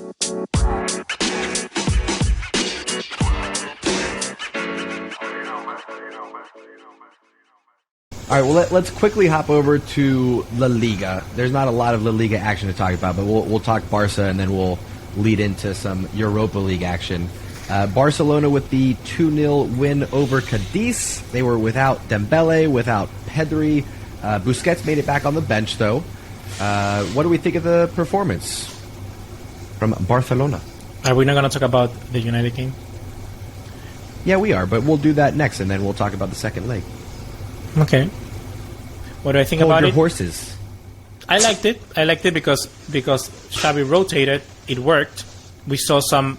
All right, well, let's quickly hop over to La Liga. There's not a lot of La Liga action to talk about, but we'll talk Barca, and then we'll lead into some Europa League action. Barcelona with the 2-0 win over Cadiz. They were without Dembele, without Pedri. Busquets made it back on the bench, though. What do we think of the performance from Barcelona? Are we not going to talk about the United game? Yeah, we are, but we'll do that next, and then we'll talk about the second leg. Okay. What do I think Hold about your it? Horses. I liked it. I liked it because Xavi rotated. It worked. We saw some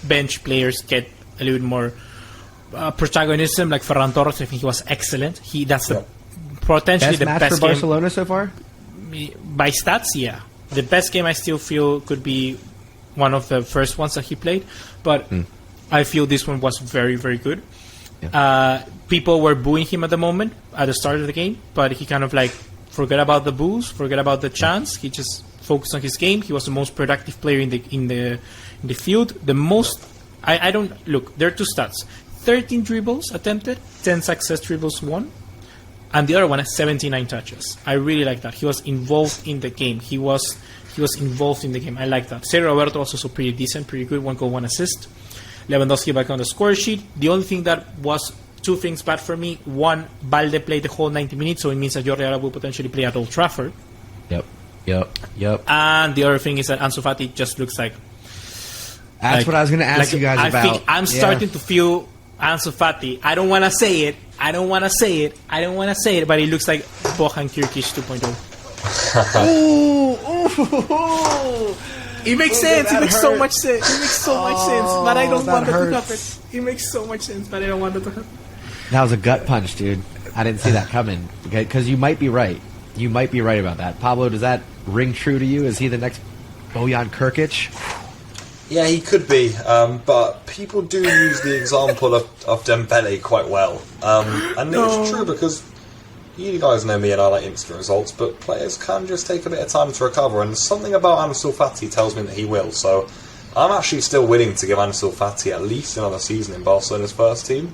bench players get a little bit more protagonism, like Ferran Torres. I think he was excellent. That's potentially Best the match best for game. Barcelona so far? By stats, yeah. The best game I still feel could be one of the first ones that he played. But I feel this one was very, very good. Yeah. People were booing him at the moment, at the start of the game, but he kind of like forgot about the boos, forgot about the chance. He just focused on his game. He was the most productive player in the field. The most, I don't look. There are two stats: 13 dribbles attempted, 10 success dribbles won, and the other one has 79 touches. I really like that. He was involved in the game. He was involved in the game. I like that. Sergio Roberto was also pretty decent, pretty good. 1 goal, 1 assist. Lewandowski back on the score sheet. The only thing that was two things bad for me. One, Balde played the whole 90 minutes, so it means that Jordi Alba will potentially play at Old Trafford. Yep. And the other thing is that Ansu Fati just looks like... That's what I was going to ask you guys about. I think I'm starting to feel Ansu Fati. I don't want to say it, but it looks like Bojan Kirkic 2.0. Ooh. It makes sense. It makes so much sense. But I don't want that to happen. It makes so much sense, but I don't want it to happen. That was a gut punch, dude. I didn't see that coming. Because you might be right. You might be right about that. Pablo, does that ring true to you? Is he the next Bojan Kirkic? Yeah, he could be. But people do use the example of Dembele quite well. And it's true because you guys know me and I like instant results, but players can just take a bit of time to recover. And something about Ansu Fati tells me that he will. So I'm actually still willing to give Ansu Fati at least another season in Barcelona's first team.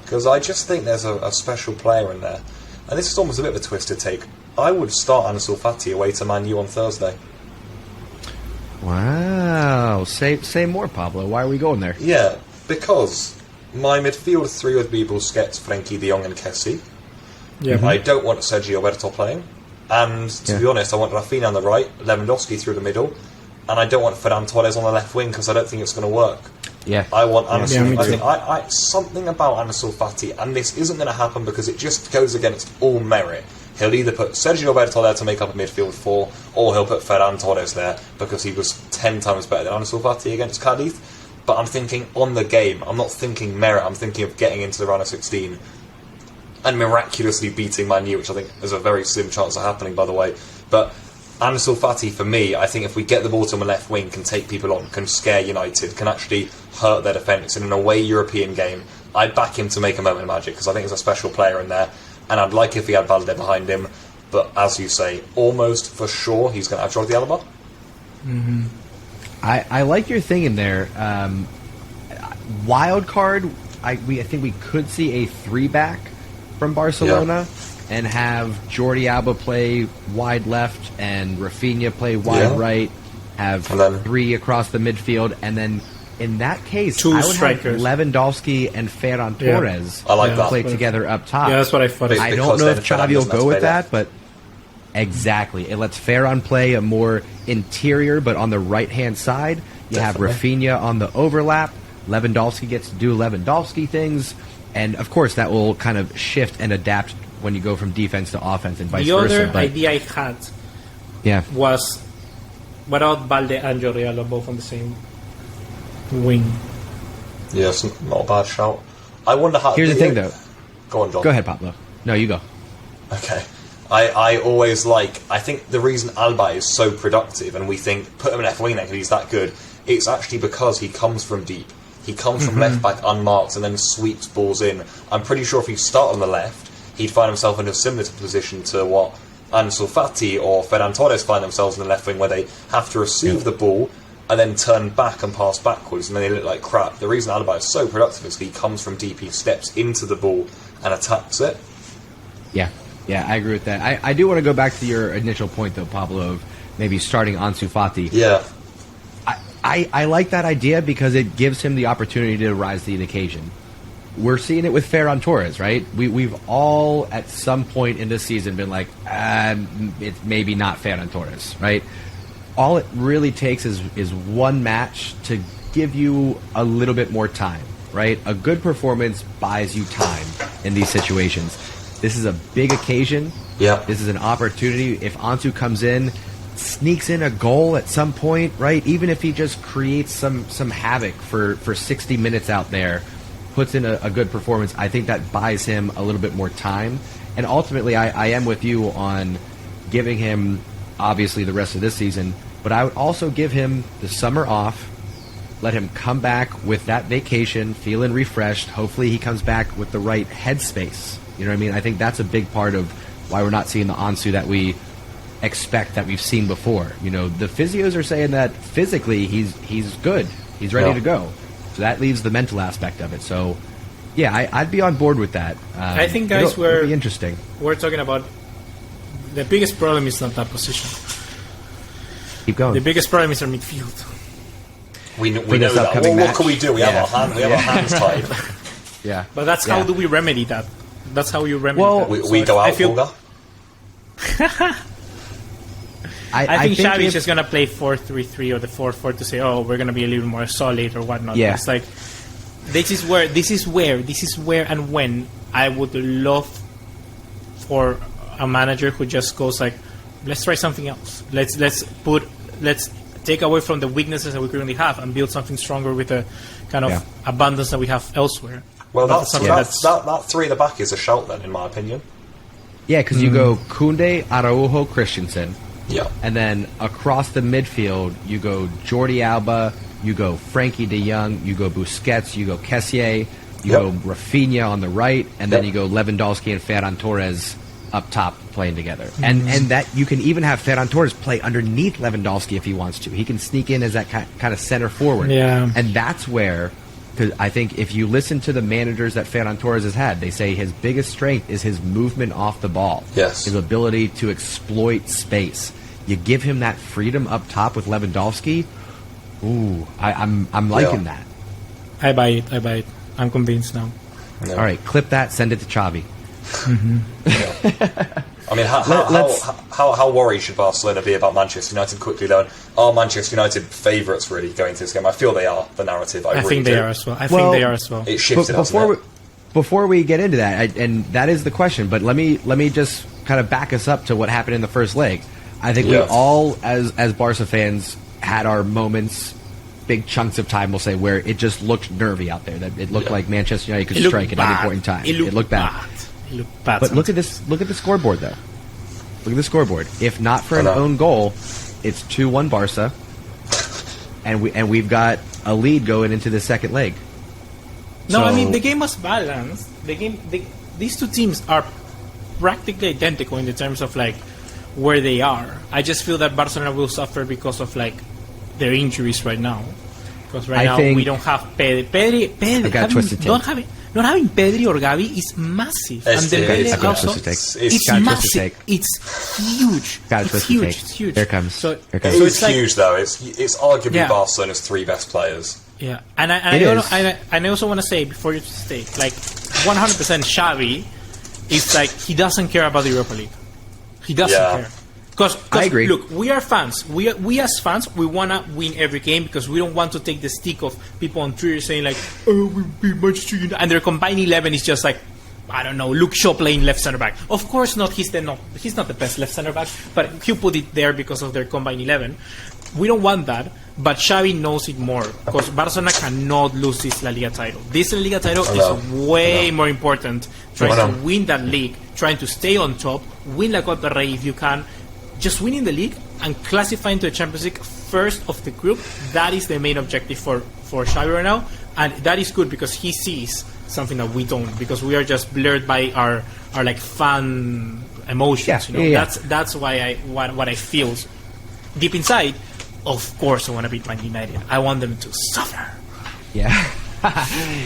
Because I just think there's a special player in there. And this is almost a bit of a twisted take. I would start Ansu Fati away to Man U on Thursday. Wow. Say more, Pablo. Why are we going there? Yeah, because my midfield three would be Busquets, Frenkie de Jong and Kessie. Yeah. I don't want Sergio Roberto playing. And to be honest, I want Rafinha on the right, Lewandowski through the middle. And I don't want Ferran Torres on the left wing because I don't think it's going to work. Yeah, I want Ansu. I think something about Ansu Fati, and this isn't going to happen because it just goes against all merit. He'll either put Sergio Roberto there to make up a midfield four, or he'll put Ferran Torres there because he was 10 times better than Ansu Fati against Cadiz. But I'm thinking on the game. I'm not thinking merit. I'm thinking of getting into the round of 16 and miraculously beating Man U, which I think is a very slim chance of happening, by the way. But Ansu Fati, for me, I think if we get the ball to the left wing, can take people on, can scare United, can actually hurt their defence in an away European game, I'd back him to make a moment of magic, because I think he's a special player in there, and I'd like if he had Valde behind him, but as you say, almost for sure he's going to have Jordi Alba. Mm-hmm. I like your thing in there. Wild card, I think we could see a 3-back from Barcelona. Yeah. And have Jordi Alba play wide left and Rafinha play wide right, have 3 across the midfield, and then in that case, 2 I would strikers. have Lewandowski and Ferran Torres play together up top. Yeah, that's what I thought. I don't know if Xavi will go with that, but exactly. It lets Ferran play a more interior, but on the right-hand side. You have Rafinha on the overlap. Lewandowski gets to do Lewandowski things, and of course that will kind of shift and adapt when you go from defense to offense and vice versa. The other idea I had was without Balde and Jordi Alba both on the same wing. Yes, not a bad shout. I wonder how... Here's the thing, though. Go on, John. Go ahead, Pablo. No, you go. Okay. I always I think the reason Alba is so productive and we think, put him in left wing because he's that good, it's actually because he comes from deep. He comes from left back unmarked and then sweeps balls in. I'm pretty sure if he start on the left, he'd find himself in a similar position to what Ansu Fati or Ferran Torres find themselves in the left wing, where they have to receive the ball and then turn back and pass backwards, and then they look like crap. The reason Alaba is so productive is he comes from deep, he steps into the ball and attacks it. Yeah, I agree with that. I do want to go back to your initial point, though, Pablo, of maybe starting Ansu Fati. Yeah. I like that idea because it gives him the opportunity to rise to the occasion. We're seeing it with Ferran Torres, right? We've all, at some point in this season, been like, it's maybe not Ferran Torres, right? All it really takes is one match to give you a little bit more time, right? A good performance buys you time in these situations. This is a big occasion. Yeah. This is an opportunity. If Ansu comes in, sneaks in a goal at some point, right? Even if he just creates some havoc for 60 minutes out there, puts in a good performance, I think that buys him a little bit more time. And ultimately, I am with you on giving him, obviously, the rest of this season, but I would also give him the summer off, let him come back with that vacation, feeling refreshed. Hopefully he comes back with the right headspace. You know what I mean? I think that's a big part of why we're not seeing the Ansu that we expect, that we've seen before. You know, the physios are saying that physically he's good. He's ready to go. So that leaves the mental aspect of it. So, yeah, I'd be on board with that. I think, guys, it'll be interesting. We're talking about the biggest problem is not that position. Keep going. The biggest problem is our midfield. We know that. Well, what can we do? We have our hands tied. Yeah. But that's how do we remedy that? That's how you remedy that. We go out, BUGA. I think Xavi is just going to play 4-3-3 or the 4-4 to say, oh, we're going to be a little more solid or whatnot. Yeah. It's like, this is where and when I would love for a manager who just goes like, let's try something else. Let's take away from the weaknesses that we currently have and build something stronger with the kind of abundance that we have elsewhere. Well, that three at the back is a shout then, in my opinion. Yeah, because you go Koundé, Araujo, Christensen. Yeah. And then across the midfield, you go Jordi Alba, you go Frankie de Jong, you go Busquets, you go Kessié, you go Rafinha on the right, and then you go Lewandowski and Ferran Torres up top playing together. And that you can even have Ferran Torres play underneath Lewandowski if he wants to. He can sneak in as that kind of center forward. Yeah. And that's where, because I think if you listen to the managers that Ferran Torres has had, they say his biggest strength is his movement off the ball. Yes. His ability to exploit space. You give him that freedom up top with Lewandowski. Ooh, I'm liking that. I buy it. I'm convinced now. Yeah. All right, clip that, send it to Xavi. I mean, how worried should Barcelona be about Manchester United quickly, though? Are Manchester United favourites really going into this game? I feel they are, the narrative. I really think they are as well. I think they are as well. It shifted, before we get into that, and that is the question, but let me just kind of back us up to what happened in the first leg. I think we all, as Barca fans, had our moments, big chunks of time, we'll say, where it just looked nervy out there. That it looked like Manchester United could strike at any point in time. It looked bad. It looked bad. But look at this. Look at the scoreboard, though. Look at the scoreboard. If not for an own goal, it's 2-1 Barca, and we've got a lead going into the second leg. No, I mean the game was balanced. These two teams are practically identical in the terms of like where they are. I just feel that Barcelona will suffer because of like their injuries right now. Because now we don't have Pedri. got twisted take. Not having Pedri or Gavi is massive. And Dembele also, it's massive. It's huge. It's huge. Here comes. So it's huge, though. It's arguably Barcelona's three best players. Yeah, and I also want to say before you stay, like 100% Xavi is like he doesn't care about the Europa League. He doesn't care. Because I agree. Look, we are fans. We as fans, we want to win every game because we don't want to take the stick of people on Twitter saying like, "Oh, we beat Manchester United," and their combined 11 is just like, I don't know, Luke Shaw playing left center back. Of course not. He's not the best left center back, but he put it there because of their combined 11. We don't want that, but Xavi knows it more because Barcelona cannot lose this La Liga title. This La Liga title is way more important. Trying to win that league, trying to stay on top, win La Copa del Rey if you can. Just winning the league and classifying to the Champions League first of the group, that is the main objective for Xavi right now. And that is good because he sees something that we don't, because we are just blurred by our like fan emotions. That's why what I feel deep inside. of course I want to beat Man United. I want them to suffer. Yeah.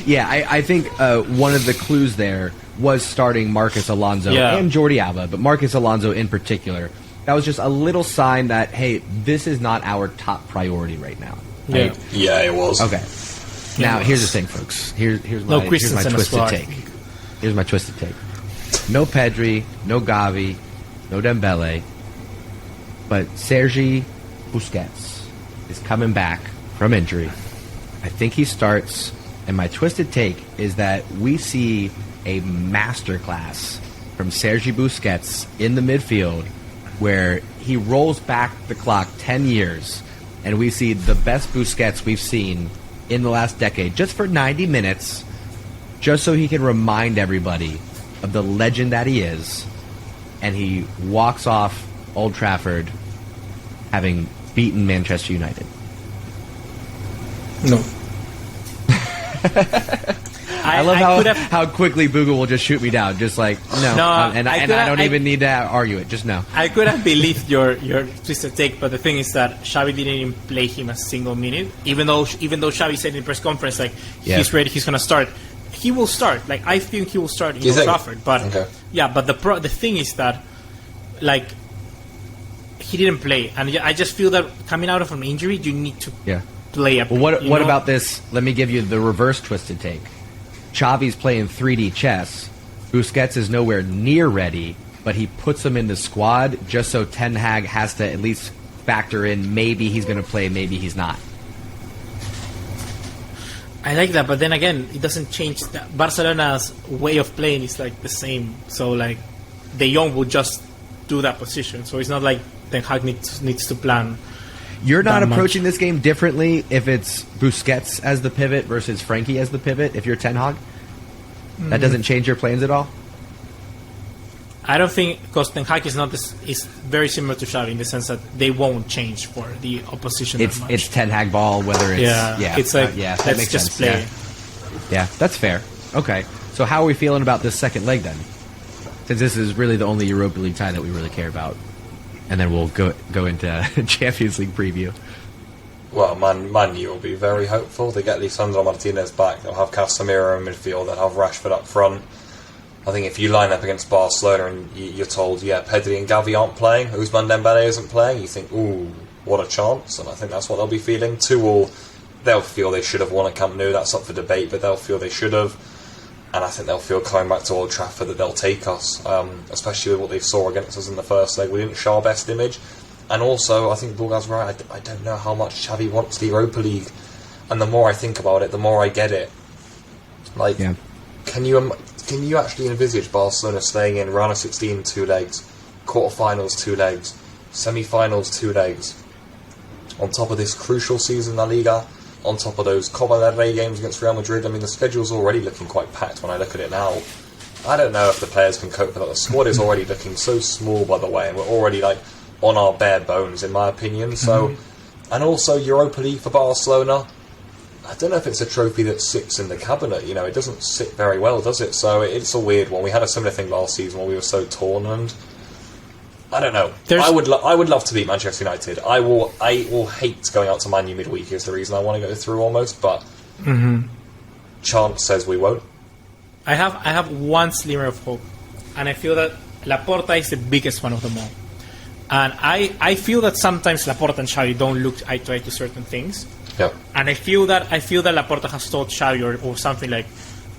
Yeah, I think one of the clues there was starting Marcus Alonso and Jordi Alba, but Marcus Alonso in particular. That was just a little sign that, hey, this is not our top priority right now. Right? Yeah, it was. Okay. Now, here's the thing, folks. Here's my twisted take. Here's my twisted take. No Pedri, no Gavi, no Dembele, but Sergi Busquets is coming back from injury. I think he starts, and my twisted take is that we see a masterclass from Sergi Busquets in the midfield where he rolls back the clock 10 years and we see the best Busquets we've seen in the last decade just for 90 minutes, just so he can remind everybody of the legend that he is, and he walks off Old Trafford having beaten Manchester United. No. I love how quickly BUGA will just shoot me down, just like, no. And I don't even need to argue it, just no. I could have believed your twisted take, but the thing is that Xavi didn't even play him a single minute, even though Xavi said in the press conference, like, he's ready, he's going to start. He will start. Like, I think he will start in Old Trafford. But, but the thing is that, like, he didn't play. And I just feel that coming out of an injury, you need to play a bit. Well, what about this? Let me give you the reverse twisted take. Xavi's playing 3D chess. Busquets is nowhere near ready, but he puts him in the squad just so Ten Hag has to at least factor in maybe he's going to play, maybe he's not. I like that, but then again, it doesn't change. Barcelona's way of playing is like the same. So like, De Jong will just do that position. So it's not like Ten Hag needs to plan. You're not approaching this game differently if it's Busquets as the pivot versus Frankie as the pivot, if you're Ten Hag? That doesn't change your plans at all? I don't think, because Ten Hag is very similar to Xavi in the sense that they won't change for the opposition that much. It's Ten Hag ball, whether it's... it's like, let's just play. Yeah, that's fair. Okay, so how are we feeling about this second leg then? Since this is really the only Europa League tie that we really care about. And then we'll go into Champions League preview. Well, Man U will be very hopeful. They get Lisandro Martinez back. They'll have Casemiro in midfield. They'll have Rashford up front. I think if you line up against Barcelona and you're told, Pedri and Gavi aren't playing, Ousmane Dembele isn't playing, you think, ooh, what a chance. And I think that's what they'll be feeling. 2-2, they'll feel they should have won at Camp Nou. That's up for debate, but they'll feel they should have. And I think they'll feel coming back to Old Trafford that they'll take us, especially with what they saw against us in the first leg. We didn't show our best image. And also, I think Bulgar's right, I don't know how much Xavi wants the Europa League. And the more I think about it, the more I get it. Like, can you actually envisage Barcelona staying in round of 16 2 legs, quarterfinals 2 legs, semi-finals 2 legs, on top of this crucial season La Liga, on top of those Copa del Rey games against Real Madrid? I mean, the schedule's already looking quite packed when I look at it now. I don't know if the players can cope with that. The squad is already looking so small, by the way, and we're already like on our bare bones, in my opinion. So, and also Europa League for Barcelona. I don't know if it's a trophy that sits in the cabinet. It doesn't sit very well, does it? So it's a weird one. We had a similar thing last season where we were so torn, and I don't know. I would love to beat Manchester United. I will hate going out to Man U midweek. Is the reason I want to go through almost, but chance says we won't. I have one sliver of hope, and I feel that Laporta is the biggest one of them all. And I feel that sometimes Laporta and Xavi don't look eye to eye to certain things. Yeah. And I feel that Laporta has told Xavi or something like,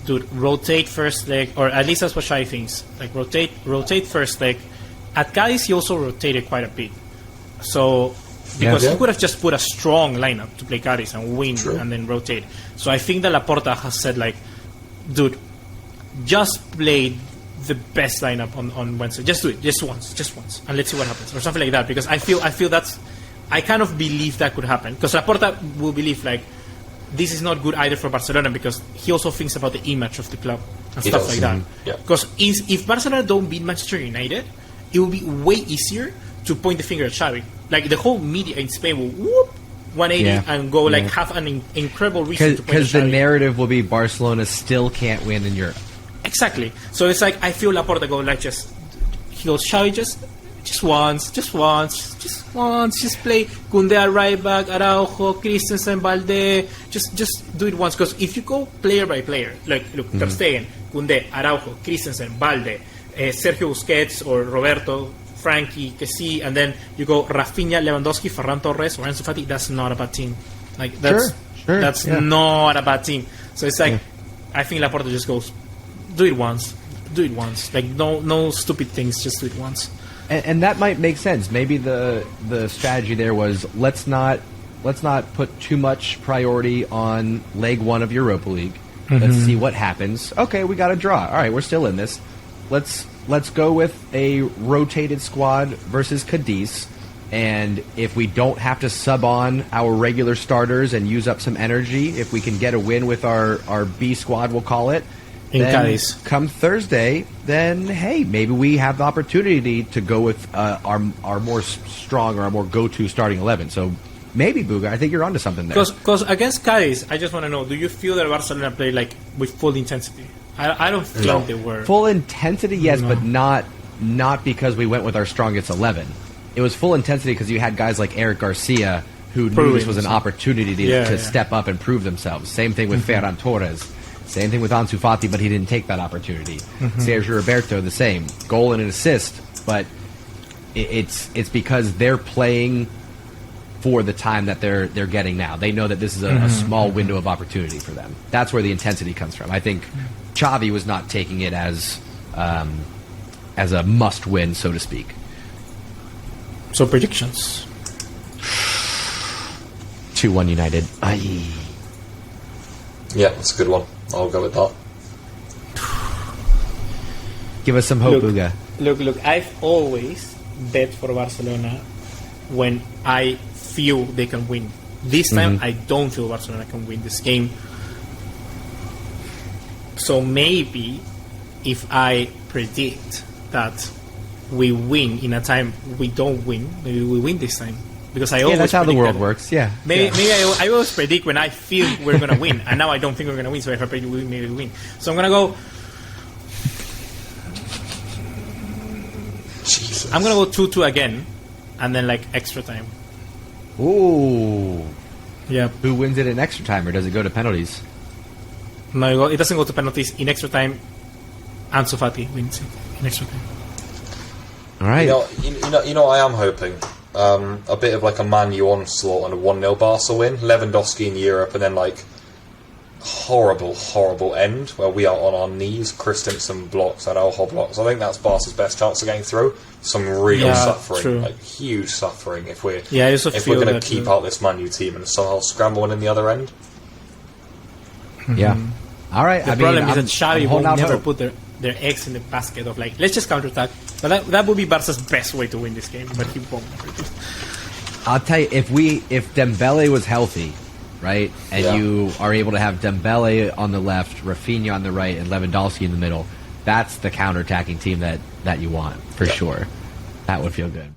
dude, rotate first leg, or at least that's what Xavi thinks. Like rotate first leg. At Cadiz, he also rotated quite a bit. So, because he could have just put a strong lineup to play Cadiz and win and then rotate. So I think that Laporta has said, like, dude, just play the best lineup on Wednesday. Just do it, just once, and let's see what happens, or something like that. Because I feel that's, I kind of believe that could happen. Because Laporta will believe, like, this is not good either for Barcelona, because he also thinks about the image of the club and stuff like that. Because if Barcelona don't beat Manchester United, it will be way easier to point the finger at Xavi. Like, the whole media in Spain will whoop 180 and go have an incredible reason to point at Xavi. Because the narrative will be Barcelona still can't win in Europe. Exactly. So it's like, I feel Laporta go like, he goes, Xavi, just once. Just play Koundé at right back, Araujo, Christensen, Balde. Just do it once. Because if you go player by player, like look, Ter Stegen, Koundé, Araujo, Christensen, Balde, Sergio Busquets or Roberto, Frankie, Kessie, and then you go Rafinha, Lewandowski, Ferran Torres, or Ansu Fati. That's not a bad team. Like that's not a bad team. So it's like I think Laporta just goes, do it once. Like no stupid things, just do it once. And that might make sense. Maybe the strategy there was let's not put too much priority on leg 1 of Europa League. Let's see what happens. Okay, we got a draw. All right, we're still in this. Let's go with a rotated squad versus Cadiz. And if we don't have to sub on our regular starters and use up some energy, if we can get a win with our B squad, we'll call it, in Cadiz. Come Thursday, then hey, maybe we have the opportunity to go with our more strong or our more go-to starting 11. So maybe, BUGA, I think you're onto something there. Because against Cadiz, I just want to know, do you feel that Barcelona played like with full intensity? I don't think they were. Full intensity, yes, but not because we went with our strongest 11. It was full intensity because you had guys like Eric Garcia who knew this was an opportunity to step up and prove themselves. Same thing with Ferran Torres. Same thing with Ansu Fati, but he didn't take that opportunity. Sergio Roberto, the same. Goal and an assist, but it's because they're playing for the time that they're getting now. They know that this is a small window of opportunity for them. That's where the intensity comes from. I think Xavi was not taking it as a must-win, so to speak. So predictions. 2-1 United. Aye. Yeah, that's a good one. I'll go with that. Give us some hope, BUGA. Look, I've always bet for Barcelona when I feel they can win. This time, I don't feel Barcelona can win this game. So maybe if I predict that we win in a time we don't win, maybe we win this time. Because I always that's how the world works. Yeah. Maybe I always predict when I feel we're gonna win, and now I don't think we're gonna win. So if I predict we win, maybe we win. So I'm gonna go. Jesus. I'm gonna go 2-2 again, and then like extra time. Ooh. Yeah. Who wins it in extra time, or does it go to penalties? No, it doesn't go to penalties. In extra time, Ansu Fati wins it in extra time. All right. You know, I am hoping. A bit of like a Man U onslaught and a 1-0 Barca win. Lewandowski in Europe, and then like horrible end where we are on our knees. Christensen blocks, Araujo blocks. I think that's Barca's best chance of getting through. Some real suffering, like huge suffering. If we're going to keep out this Man U team and somehow scramble one in the other end. Yeah. All right. The problem is that Xavi will never put their eggs in the basket of like, let's just counterattack. But that would be Barca's best way to win this game, but he won't. I'll tell you, if Dembele was healthy, right, and you are able to have Dembele on the left, Rafinha on the right, and Lewandowski in the middle, that's the counterattacking team that you want, for sure. That would feel good.